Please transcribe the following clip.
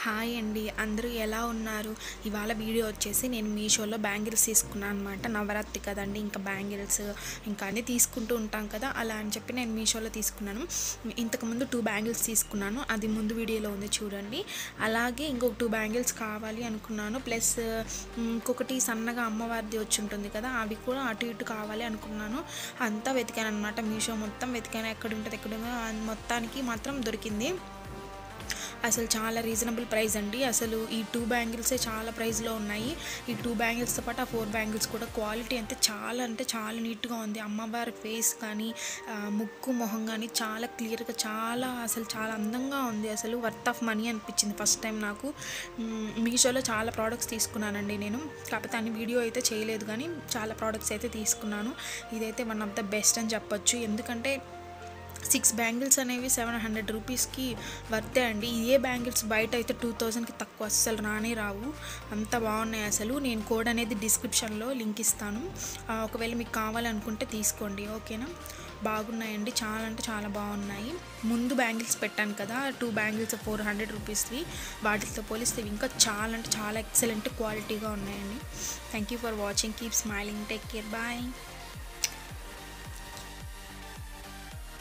Hi అండి, అందరూ ఎలా ఉన్నారు? ఇవాళ వీడియో వచ్చేసి నేను మీషోలో బ్యాంగిల్స్ తీసుకున్నాను అనమాట. నవరాత్రి కదండి, ఇంకా బ్యాంగిల్స్ ఇంకా అన్నీ తీసుకుంటూ ఉంటాం కదా, అలా అని చెప్పి నేను మీషోలో తీసుకున్నాను. ఇంతకుముందు 2 బ్యాంగిల్స్ తీసుకున్నాను, అది ముందు వీడియోలో ఉంది చూడండి. అలాగే ఇంకొక 2 బ్యాంగిల్స్ కావాలి అనుకున్నాను, ప్లస్ ఇంకొకటి సన్నగా అమ్మవారిది వచ్చి ఉంటుంది కదా, అవి కూడా అటు ఇటు కావాలి అనుకున్నాను. అంతా వెతికాను అనమాట, మీషో మొత్తం వెతికాను, ఎక్కడ ఉంటుంది ఎక్కడుందో, మొత్తానికి మాత్రం దొరికింది. అసలు చాలా రీజనబుల్ ప్రైస్ అండి. అసలు ఈ 2 బ్యాంగిల్సే చాలా ప్రైస్లో ఉన్నాయి. ఈ 2 బ్యాంగిల్స్తో పాటు ఆ 4 బ్యాంగిల్స్ కూడా క్వాలిటీ అంటే చాలా నీట్గా ఉంది. అమ్మవారి ఫేస్ కానీ ముక్కు మొహం కానీ చాలా క్లియర్గా చాలా అందంగా ఉంది. అసలు వర్త్ ఆఫ్ మనీ అనిపించింది ఫస్ట్ టైం నాకు. మీషోలో చాలా ప్రోడక్ట్స్ తీసుకున్నానండి నేను, కాకపోతే అన్ని వీడియో అయితే చేయలేదు, కానీ చాలా ప్రోడక్ట్స్ అయితే తీసుకున్నాను. ఇదైతే వన్ ఆఫ్ ద బెస్ట్ అని చెప్పొచ్చు, ఎందుకంటే 6 బ్యాంగిల్స్ అనేవి 700 రూపీస్కి వర్తే అండి. ఇదే బ్యాంగిల్స్ బయట అయితే 2000కి తక్కువ అస్సలు రానే రావు, అంత బాగున్నాయి. అసలు నేను కోడ్ అనేది డిస్క్రిప్షన్లో లింక్ ఇస్తాను, ఒకవేళ మీకు కావాలనుకుంటే తీసుకోండి, ఓకేనా. బాగున్నాయండి, చాలా అంటే చాలా బాగున్నాయి. ముందు బ్యాంగిల్స్ పెట్టాను కదా, 2 బ్యాంగిల్స్ 400 రూపీస్వి, వాటితో పోలిస్తే ఇంకా చాలా అంటే చాలా ఎక్సలెంట్ క్వాలిటీగా ఉన్నాయండి. Thank you for watching, keep smiling, take care, bye.